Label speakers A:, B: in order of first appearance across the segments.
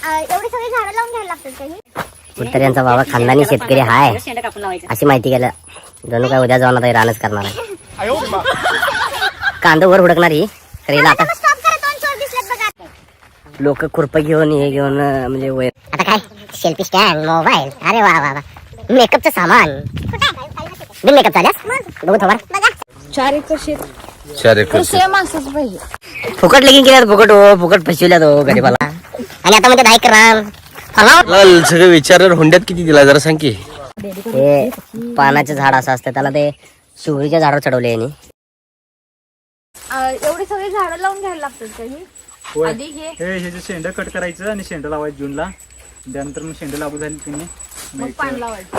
A: एवढी सगळी झाडं लावून घ्यायला लागतात काही.
B: कुठतरी यांचा बाबा खानदानी शेतकरी हाय अशी माहिती गेलं. जणू काय उद्या जाऊन आता रानच करणार आहे. कांदा वर हुडकणारी करेला आता
A: स्टॉप करा, 2 चोर दिसलेत बघा.
B: लोक खुरप घेऊन हे घेऊन म्हणजे वय
C: आता काय सेल्फी स्टँड मोबाईल अरे वा वा वा मेकअपचं सामान बिन मेकअप झाल्यास बघू थोडा
A: बघा
D: 4 एकर शेत
E: 4 एकर शेत.
D: सेम असंच पाहिजे.
B: फुकट लगीन केल्यात. फुकट हो फुकट फसविल्यात हो गरीबाला.
C: आणि आता म्हणजे 10 रान
E: लाल सगळे विचार हुंड्यात किती दिला जरा सांग की.
B: हे पानाचे झाड असं असतं त्याला ते शिवरीच्या झाडावर चढवले यांनी.
D: एवढी सगळी झाडं लावून घ्यायला लागतात काही. आधी हे
F: जे शेंड कट करायचं आणि शेंड लावायचं जूनला. त्यानंतर मग शेंड लागू झाली की नाही
D: मग पाणी लावायचं.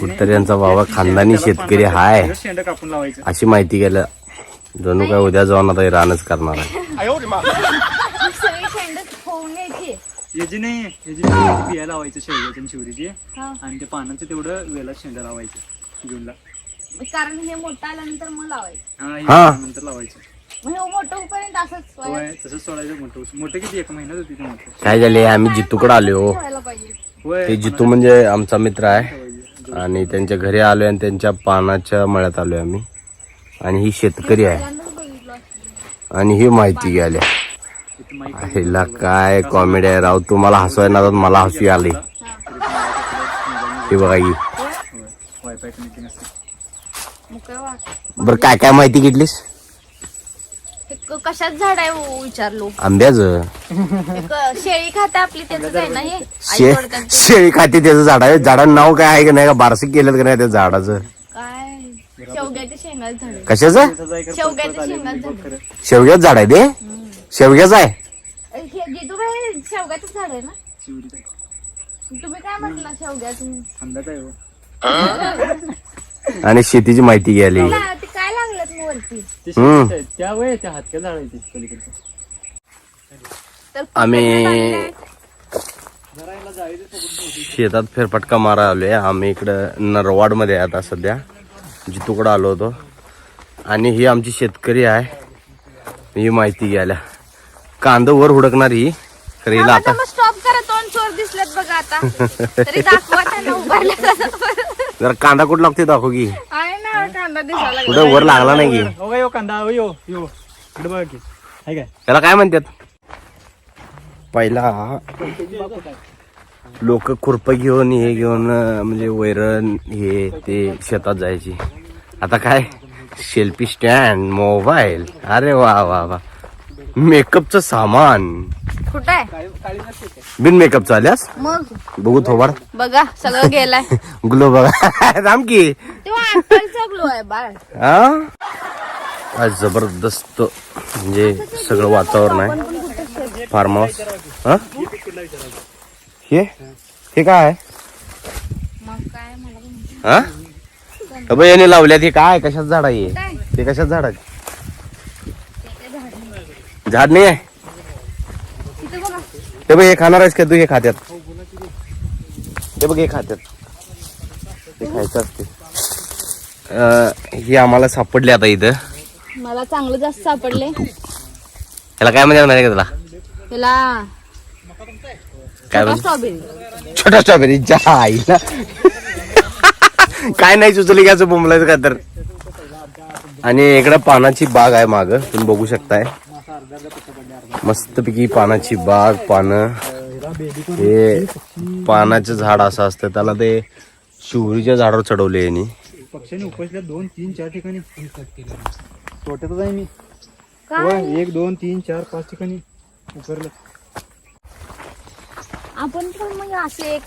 E: कुठतरी यांचा बाबा खानदानी शेतकरी हाय
F: शेंड कापून लावायचं.
E: अशी माहिती गेलं. जणू काय उद्या जाऊन आता रानच करणार आहे.
D: सगळी शेंड होऊन घ्यायची.
F: याची नाही याची बिया लावायचं शेवग्याची आणि शिवरीची.
D: हा.
F: आणि ते पानाचं तेवढं वेळेला शेंड लावायचं जूनला.
D: कारण हे मोठं आल्यानंतर मग लावायचं.
E: हा.
F: नंतर लावायचं.
D: मग हे मोठं होईपर्यंत असंच
F: होय तसंच सोडायचं. मोठं किती 1 महिन्यात होती ते मोठं.
E: काय झाले आम्ही जितूकडे आलो.
D: ठेवायला पाहिजे.
F: होय
E: ते जितू म्हणजे आमचा मित्र आहे आणि त्यांच्या घरी आलोय आणि त्यांच्या पानाच्या मळ्यात आलोय आम्ही. आणि ही शेतकरी आहे
D: पहिल्यांदाच बघितलं असतं.
E: आणि ही माहिती घ्यायला. हिला काय कॉमेडी आहे राव. तुम्हाला हसवाय ना मला हसू आली. हे बघा ही
F: वायफाय कनेक्टिंग असते.
D: मग काय वाट
E: बरं काय काय माहिती घेतलीस.
D: हे कशात झाड आहे हो विचारलो.
E: आंब्याचं.
D: शेळी खाते आपली त्याच आहे ना हे आई वडिलांचं.
E: शेळी खाते त्याचं झाड आहे. झाडाचं नाव काय आहे का नाही का बारसं केलं का नाही त्या झाडाचं.
D: काय शेवग्याच्या शेंगाचं झाड आहे.
E: कशाचं
D: शेवग्याच्या शेंगाचं झाड आहे.
E: शेवग्याचं झाड आहे ते. शेवग्याचं आहे.
D: हे जितूबाई शेवग्याचं झाड आहे ना.
F: शिवरीचं आहे.
D: तुम्ही काय म्हटलं शेवग्याचं.
F: आंब्याचं आहे हो.
E: आणि शेतीची माहिती घ्यायली.
D: ते काय लागलं मग वरती.
F: ते शेवग्याचं आहे. त्या वय त्या हातक्या झाड आहे ते पलीकडचं.
D: तर
E: आम्ही शेतात फेरफटका मारा आलोय. आम्ही इकडं नरवाड मध्ये आहे आता सध्या. जितूकडं आलो होतो. आणि ही आमची शेतकरी आहे. ही माहिती घ्यायला. कांदा वर हुडकणारी करेला आता
D: स्टॉप करा, 2 चोर दिसलेत बघा आता. तरी दाखवा त्यांना उभारल्या.
E: जरा कांदा कुठं लागते दाखव की.
D: आहे ना कांदा दिसायला लागला.
E: कुठं वर लागला नाही की.
F: हो का यो कांदा हो यो इकडे बघा की आहे काय.
E: त्याला काय म्हणतात. पहिला लोक खुरप घेऊन हे घेऊन म्हणजे वैरण हे ते शेतात जायची. आता काय सेल्फी स्टँड मोबाईल अरे वा वा वा मेकअपचं सामान
D: कुठं आहे
E: बिन मेकअपचं आल्यास
D: मग
E: बघू थोबाड
D: बघा सगळं गेलाय.
E: ग्लो बघा राम की
D: तेव्हा ऍपलचा ग्लो आहे बाळ.
E: आज जबरदस्त म्हणजे सगळं वातावरण आहे. Farm house. हे काय आहे.
D: मग काय मला
E: हा याने लावल्यात. हे काय कशाच झाड आहे. ते कशाच झाड आहे. झाड नाही आहे.
D: तिथे बघा.
E: ते बघ हे खाणार आहेस का तू. हे खात्यात. ते बघ हे खात्यात. ते खायचं असते. हे आम्हाला सापडले आता इथं.
D: मला चांगलं जास्त सापडले.
E: ह्याला काय म्हणजे माहिती का तुला.
D: त्याला
E: काय म्हणजे
D: स्ट्रॉबेरी.
E: छोटा स्ट्रॉबेरी आईला काय नाही सुचली घ्यायचं बोंबलायचं का तर. आणि इकडे पानाची बाग आहे माग तुम्ही बघू शकताय. मस्तपैकी पानाची बाग. पानं हे पानाचं झाड असं असतं त्याला ते शिवरीच्या झाडावर चढवले यांनी.
F: पक्ष्यांनी उपसल्या 2, 3, 4 ठिकाणी. तोट्यातच आहे मी. 1, 2, 3, 4, 5 ठिकाणी उकरलं.
D: आपण पण मग असे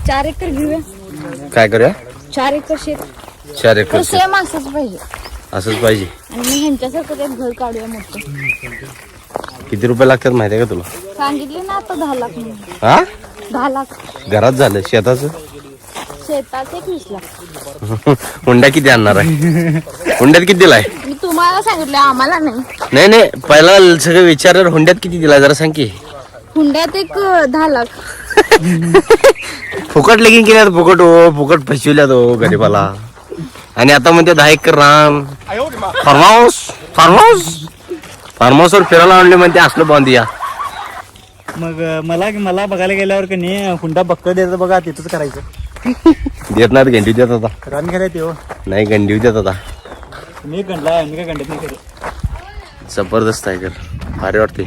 D: 4 एकर घेऊया.
E: काय करूया.
D: 4 एकर शेत
E: 4 एकर शेत.
D: सेम असंच पाहिजे.
E: असंच पाहिजे.
D: आणि मग ह्यांच्यासारखं एक घर काढूया मोठं.
E: किती रुपये लागतात माहिती आहे का तुला.
D: सांगितले ना आता 10 लाख म्हणून.
E: हा
D: 10 लाख.
E: घरात झालं शेताचं.
D: शेताचे 20 लाख.
E: हुंडा किती आणणार आहे. हुंड्यात किती दिलाय.
D: मी तुम्हाला सांगितलं आम्हाला नाही.
E: नाही नाही पहिला सगळं विचार हुंड्यात किती दिलाय जरा सांग की.
D: हुंड्यात एक 10 लाख.
E: फुकट लगीन केल्यात. फुकट हो फुकट फसविल्यात हो गरीबाला. आणि आता म्हणते 10 एकर रान. फार्म हाऊस वर फिरायला आणले म्हणते असलं बांधूया.
F: मग मला बघायला गेल्यावर का नाही हुंडा बक्कळ द्यायचं बघा तिथंच करायचं.
E: देत नाहीत गंडी देत आता.
F: रान घ्यायला ते हो
E: नाही गंडी देत आता.
F: मी गंडला मी काय गंडत नाही खरं.
E: जबरदस्त आहे कर भारी वाटते.